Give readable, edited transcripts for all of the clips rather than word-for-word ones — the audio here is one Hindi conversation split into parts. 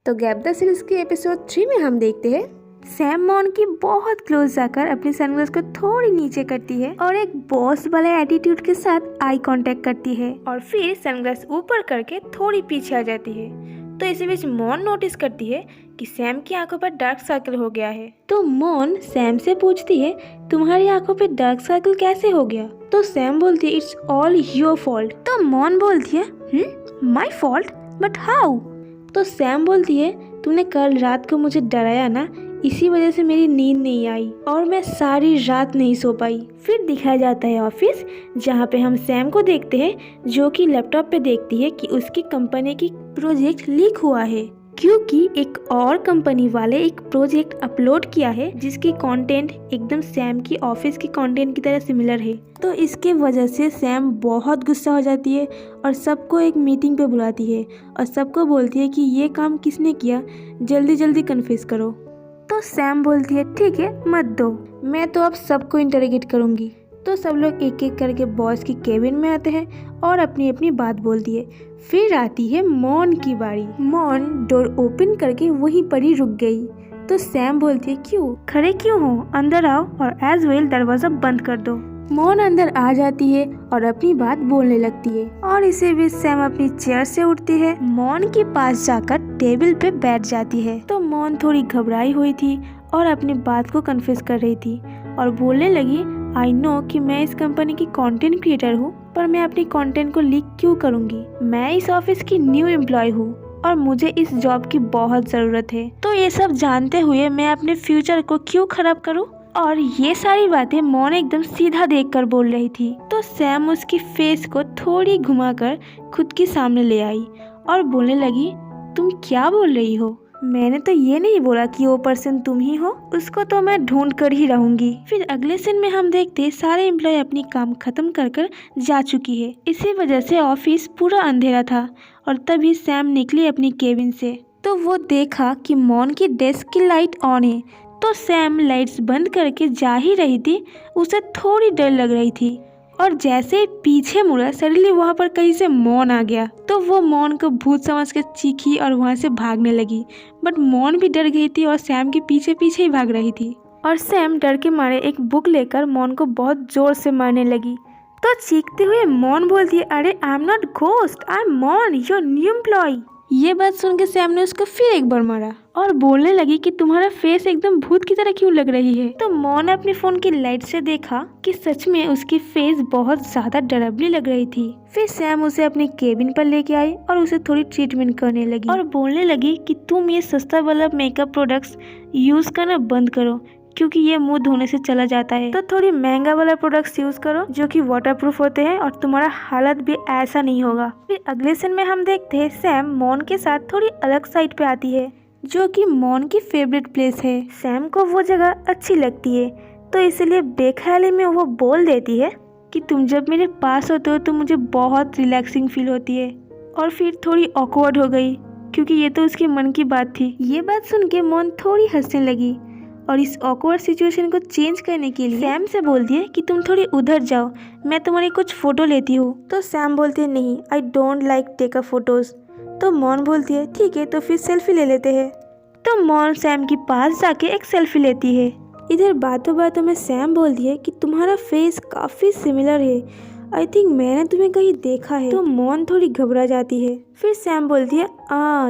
तो गैप द सीरीज के एपिसोड 3 में हम देखते हैं सैम मॉन की बहुत क्लोज जाकर अपनी सनग्लास को थोड़ी नीचे करती है और एक बॉस वाले एटीट्यूड के साथ आई कांटेक्ट करती है और फिर सनग्लास ऊपर करके थोड़ी पीछे आ जाती है। तो इसी बीच मॉन नोटिस करती है कि सैम की आंखों पर डार्क सर्कल हो गया है। तो मॉन सैम से पूछती है, तुम्हारी आंखों पे डार्क सर्कल कैसे हो गया? तो सैम बोलती है, इट्स ऑल योर फॉल्ट। तो मॉन बोलती है, माई फॉल्ट? But how? तो सैम बोलती है, तूने कल रात को मुझे डराया ना, इसी वजह से मेरी नींद नहीं आई और मैं सारी रात नहीं सो पाई। फिर दिखाया जाता है ऑफिस, जहाँ पे हम सैम को देखते हैं जो कि लैपटॉप पे देखती है कि उसकी कंपनी की प्रोजेक्ट लीक हुआ है क्योंकि एक और कंपनी वाले एक प्रोजेक्ट अपलोड किया है जिसकी कंटेंट एकदम सैम की ऑफिस की कंटेंट की तरह सिमिलर है। तो इसके वजह से सैम बहुत गुस्सा हो जाती है और सबको एक मीटिंग पे बुलाती है और सबको बोलती है कि ये काम किसने किया, जल्दी जल्दी कन्फेस करो। तो सैम बोलती है, ठीक है मत दो, मैं तो अब सबको इंटरोगेट करूंगी। तो सब लोग एक एक करके बॉस की केबिन में आते हैं और अपनी अपनी बात बोलती है। फिर आती है मॉन की बारी। मॉन डोर ओपन करके वहीं पर ही रुक गई। तो सैम बोलती है, क्यों खड़े क्यों हो, अंदर आओ और एज वेल दरवाजा बंद कर दो। मॉन अंदर आ जाती है और अपनी बात बोलने लगती है और इसी बीच सैम अपनी चेयर से उठती है, मॉन के पास जाकर टेबल पे बैठ जाती है। तो मॉन थोड़ी घबराई हुई थी और अपनी बात को कन्फेस कर रही थी और बोलने लगी, आई नो कि मैं इस कंपनी की कंटेंट क्रिएटर हूँ, पर मैं अपनी कंटेंट को लीक क्यों करूँगी? मैं इस ऑफिस की न्यू एम्प्लॉय हूँ और मुझे इस जॉब की बहुत ज़रूरत है। तो ये सब जानते हुए मैं अपने फ्यूचर को क्यों खराब करूँ? और ये सारी बातें मॉन एकदम सीधा देखकर बोल रही थी। तो सैम उसकी फेस को थोड़ी घुमाकर खुद के सामने ले आई और बोलने लगी, तुम क्या बोल रही हो? मैंने तो ये नहीं बोला कि वो पर्सन तुम ही हो, उसको तो मैं ढूंढ कर ही रहूंगी। फिर अगले सीन में हम देखते सारे एम्प्लॉय अपनी काम खत्म कर जा चुकी है। इसी वजह से ऑफिस पूरा अंधेरा था और तभी सैम निकली अपनी केबिन से। तो वो देखा कि मॉन की डेस्क की लाइट ऑन है। तो सैम लाइट्स बंद करके जा ही रही थी, उसे थोड़ी डर लग रही थी और जैसे पीछे मुड़ा सडनली वहाँ पर कहीं से मॉन आ गया। तो वो मॉन को भूत समझ के चीखी और वहाँ से भागने लगी, बट मॉन भी डर गई थी और सैम के पीछे पीछे ही भाग रही थी और सैम डर के मारे एक बुक लेकर मॉन को बहुत जोर से मारने लगी। तो चीखते हुए मॉन बोलती है, अरे I am not ghost, I am Mon, your new employee. ये बात सुन के सैम ने उसको फिर एक बार मारा और बोलने लगी कि तुम्हारा फेस एकदम भूत की तरह क्यों लग रही है? तो मॉन ने अपने फोन की लाइट से देखा कि सच में उसकी फेस बहुत ज्यादा डरावनी लग रही थी। फिर सैम उसे अपनी केबिन पर लेके आई और उसे थोड़ी ट्रीटमेंट करने लगी और बोलने लगी कि तुम ये सस्ता वाला मेकअप प्रोडक्ट्स यूज करना बंद करो क्योंकि ये मुंह धोने से चला जाता है। तो थोड़ी महंगा वाला प्रोडक्ट्स यूज करो जो कि वाटरप्रूफ होते हैं और तुम्हारा हालत भी ऐसा नहीं होगा। फिर अगले सीन में हम देखते हैं सैम मॉन के साथ थोड़ी अलग साइड पे आती है जो कि मॉन की फेवरेट प्लेस है। सैम को वो जगह अच्छी लगती है तो इसलिए बेख्याली में वो बोल देती है कि तुम जब मेरे पास होते हो तो मुझे बहुत रिलैक्सिंग फील होती है। और फिर थोड़ी ऑकवर्ड हो गई क्योंकि ये तो उसके मन की बात थी। ये बात सुन के मॉन थोड़ी हंसने लगी और इस ऑकवर्ड सिचुएशन को चेंज करने के लिए सैम से बोलती है कि तुम थोड़ी उधर जाओ, मैं तुम्हारी कुछ फोटो लेती हूँ। तो सैम बोलती है, नहीं, I don't like take a photos. तो मॉन बोलती है, ठीक है तो फिर सेल्फी ले लेते हैं। तो मॉन सैम के पास जाके एक सेल्फी लेती है। इधर बातों बातों में सैम बोलती है कि तुम्हारा फेस काफी सिमिलर है, आई थिंक मैंने तुम्हें कहीं देखा है। तो मॉन थोड़ी घबरा जाती है। फिर सैम बोलती है,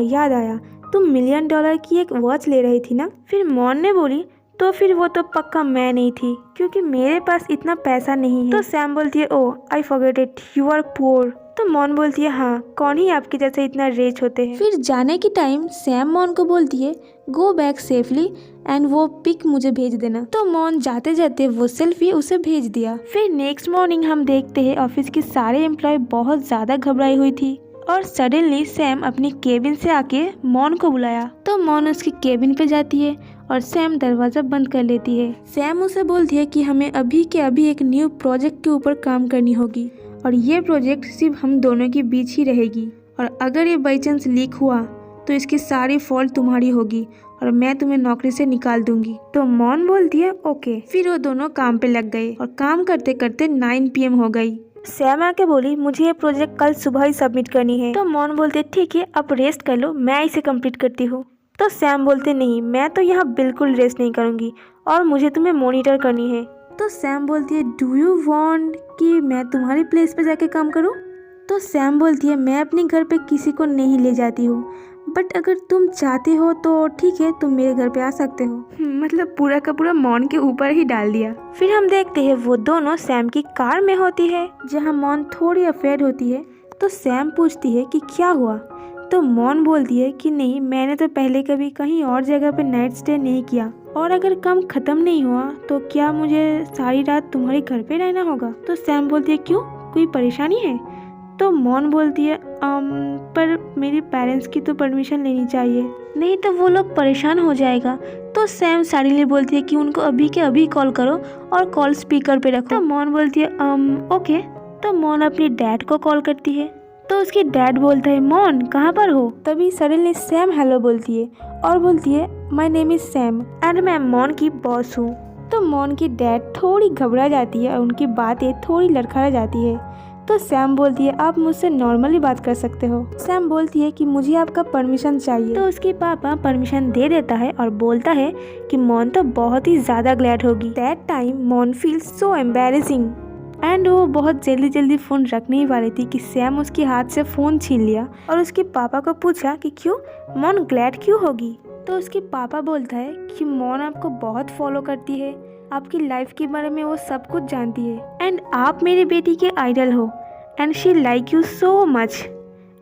याद आया, तुम $1 मिलियन की एक वॉच ले रही थी ना? फिर मॉन ने बोली, तो फिर वो तो पक्का मैं नहीं थी क्योंकि मेरे पास इतना पैसा नहीं है। तो सैम बोलती है, oh I forget it, you are poor. तो मॉन बोलती है, हाँ, कौन ही आपके जैसे इतना रिच होते हैं। फिर जाने के टाइम सैम मॉन को बोलती है, गो बैक सेफली एंड वो पिक मुझे भेज देना। तो मॉन जाते जाते वो सेल्फी उसे भेज दिया। फिर नेक्स्ट मॉर्निंग हम देखते हैं ऑफिस के सारे एम्प्लॉय बहुत ज्यादा घबराई हुई थी और सडनली सैम अपनी केबिन से आके मॉन को बुलाया। तो मॉन उसकी केबिन पे जाती है और सैम दरवाजा बंद कर लेती है। सैम उसे बोलती है कि हमें अभी के अभी एक न्यू प्रोजेक्ट के ऊपर काम करनी होगी और ये प्रोजेक्ट सिर्फ हम दोनों के बीच ही रहेगी और अगर ये बाई चांस लीक हुआ तो इसकी सारी फॉल्ट तुम्हारी होगी और मैं तुम्हें नौकरी से निकाल दूंगी। तो मॉन बोलती है, ओके। फिर वो दोनों काम पे लग गए और काम करते करते 9 PM हो गई सैम आके बोली मुझे ये प्रोजेक्ट कल सुबह ही सबमिट करनी है। तो मॉन बोलते ठीक है आप रेस्ट कर लो, मैं इसे कंप्लीट करती हूँ। तो सैम बोलते नहीं, मैं तो यहाँ बिल्कुल रेस्ट नहीं करूँगी और मुझे तुम्हें मॉनिटर करनी है। तो सैम बोलती है डू यू वांट कि मैं तुम्हारी प्लेस पे जाके काम करूँ? तो सैम बोलती है मैं अपने घर पे किसी को नहीं ले जाती हूँ, बट अगर तुम चाहते हो तो ठीक है, तुम मेरे घर पे आ सकते हो। मतलब पूरा का पूरा मॉन के ऊपर ही डाल दिया। फिर हम देखते हैं वो दोनों सैम की कार में होती है, जहाँ मॉन थोड़ी अफेयर होती है। तो सैम पूछती है कि क्या हुआ? तो मॉन बोलती है कि नहीं, मैंने तो पहले कभी कहीं और जगह पे नाइट स्टे नहीं किया, और अगर काम खत्म नहीं हुआ तो क्या मुझे सारी रात तुम्हारे घर पे रहना होगा? तो सैम बोलती है क्यों, कोई परेशानी है? तो मॉन बोलती है पर मेरे पेरेंट्स की तो परमिशन लेनी चाहिए, नहीं तो वो लोग परेशान हो जाएगा। तो सैम सडनली बोलती है कि उनको अभी के अभी कॉल करो और कॉल स्पीकर पे रखो। तो मॉन बोलती है ओके। तो मॉन अपनी डैड को कॉल करती है। तो उसके डैड बोलता है मॉन कहाँ पर हो? तभी सडनली सैम हेलो बोलती है और बोलती है my name is Sam and मैं मॉन की बॉस हूँ। तो मॉन की डैड थोड़ी घबरा जाती है और उनकी बातें थोड़ी लड़खड़ा जाती है। तो सैम बोलती है आप मुझसे नॉर्मली बात कर सकते हो। सैम बोलती है कि मुझे आपका परमिशन चाहिए। तो उसके पापा परमिशन दे देता है और बोलता है कि मॉन तो बहुत ही ज्यादा ग्लैड होगी। That time Mon feels so embarrassing and वो बहुत जल्दी फ़ोन रखने ही वाली थी कि सैम उसके हाथ से फ़ोन छीन लिया और उसके पापा को पूछा कि क्यों, मॉन ग्लैड क्यों होगी? तो उसके पापा बोलता है कि मॉन आपको बहुत फॉलो करती है, आपकी लाइफ के बारे में वो सब कुछ जानती है एंड आप मेरी बेटी के आइडल हो and she like you so much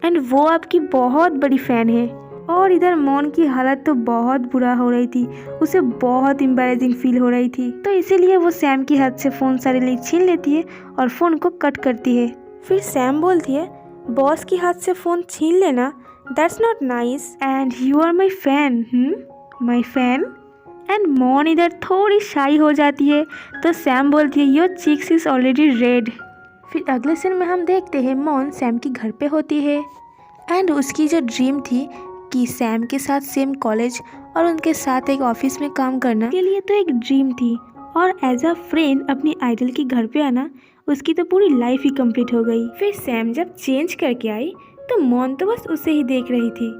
and वो आपकी बहुत बड़ी फ़ैन है। और इधर मॉन की हालत तो बहुत बुरा हो रही थी, उसे बहुत एम्बैरेसिंग फील हो रही थी। तो इसीलिए वो सैम के हाथ से फ़ोन सडनली छीन लेती है और फ़ोन को कट करती है। फिर सैम बोलती है बॉस के हाथ से फ़ोन छीन लेना, that's not nice and you are my fan. My fan? And Mon इधर थोड़ी शाई हो जाती है। तो सैम बोलती है your cheeks is already red. फिर अगले सीन में हम देखते हैं मॉन सैम के घर पे होती है एंड उसकी जो ड्रीम थी कि सैम के साथ सेम कॉलेज और उनके साथ एक ऑफिस में काम करना, के लिए तो एक ड्रीम थी, और एज अ फ्रेंड अपनी आइडल के घर पे आना उसकी तो पूरी लाइफ ही कंप्लीट हो गई। फिर सैम जब चेंज करके आई तो मॉन तो बस उसे ही देख रही थी।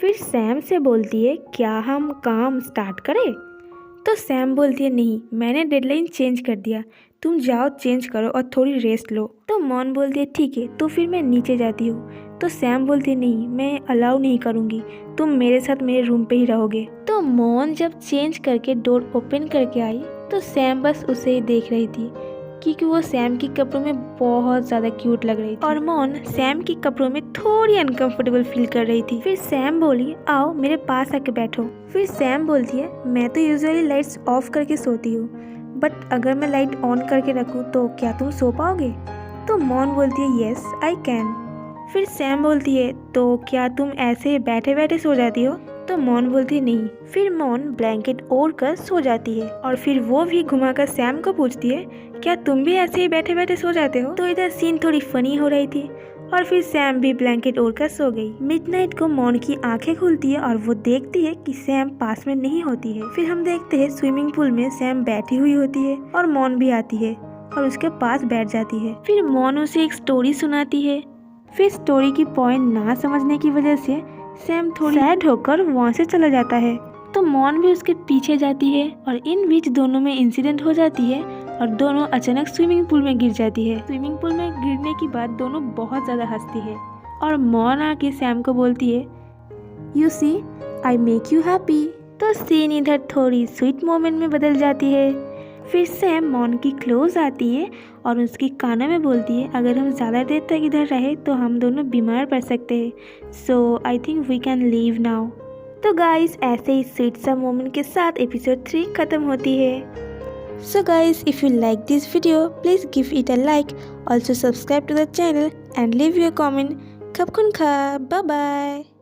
फिर सैम से बोलती है क्या हम काम स्टार्ट करें? तो सैम बोलती है नहीं, मैंने डेडलाइन चेंज कर दिया, तुम जाओ चेंज करो और थोड़ी रेस्ट लो। तो मॉन बोलती है ठीक है, तो फिर मैं नीचे जाती हूँ। तो सैम बोलती है नहीं, मैं अलाउ नहीं करूँगी, तुम मेरे साथ मेरे रूम पे ही रहोगे। तो मॉन जब चेंज करके डोर ओपन करके आई तो सैम बस उसे ही देख रही थी, क्योंकि वो सैम के कपड़ों में बहुत ज़्यादा क्यूट लग रही थी और मॉन सैम के कपड़ों में थोड़ी अनकंफर्टेबल फील कर रही थी। फिर सैम बोली आओ मेरे पास आके बैठो। फिर सैम बोलती है मैं तो यूजुअली लाइट्स ऑफ करके सोती हूँ, बट अगर मैं लाइट ऑन करके रखूँ तो क्या तुम सो पाओगे? तो मॉन बोलती है येस आई कैन। फिर सैम बोलती है तो क्या तुम ऐसे बैठे बैठे सो जाती हो? तो मॉन बोलती है नहीं। फिर मॉन ब्लैंकेट ओढ़ कर सो जाती है और फिर वो भी घुमाकर सैम को पूछती है क्या तुम भी ऐसे ही बैठे बैठे सो जाते हो? तो इधर सीन थोड़ी फनी हो रही थी और फिर सैम भी ब्लैंकेट ओढ़कर सो गई। मिडनाइट को मॉन की आंखें खुलती है और वो देखती है कि सैम पास में नहीं होती है। फिर हम देखते हैं स्विमिंग पूल में सैम बैठी हुई होती है और मॉन भी आती है और उसके पास बैठ जाती है। फिर मॉन उसे एक स्टोरी सुनाती है। फिर स्टोरी की पॉइंट ना समझने की वजह से सैम थोड़ी सैड होकर वहाँ से चला जाता है। तो मॉन भी उसके पीछे जाती है और इन बीच दोनों में इंसिडेंट हो जाती है और दोनों अचानक स्विमिंग पूल में गिर जाती है। स्विमिंग पूल में गिरने के बाद दोनों बहुत ज़्यादा हंसती है और मॉन आके सैम को बोलती है you see I make you happy. तो सीन इधर थोड़ी स्वीट मोमेंट में बदल जाती है। फिर सैम मॉन की क्लोज आती है और उसकी कानों में बोलती है अगर हम ज़्यादा देर तक इधर रहे तो हम दोनों बीमार पड़ सकते हैं, so I think we can leave now. तो गाइस ऐसे ही स्वीट सा मोमेंट के साथ एपिसोड 3 खत्म होती है। So guys, if you like this video, please give it a like. Also subscribe to the channel and leave your comment. Khap khun kha. Bye bye.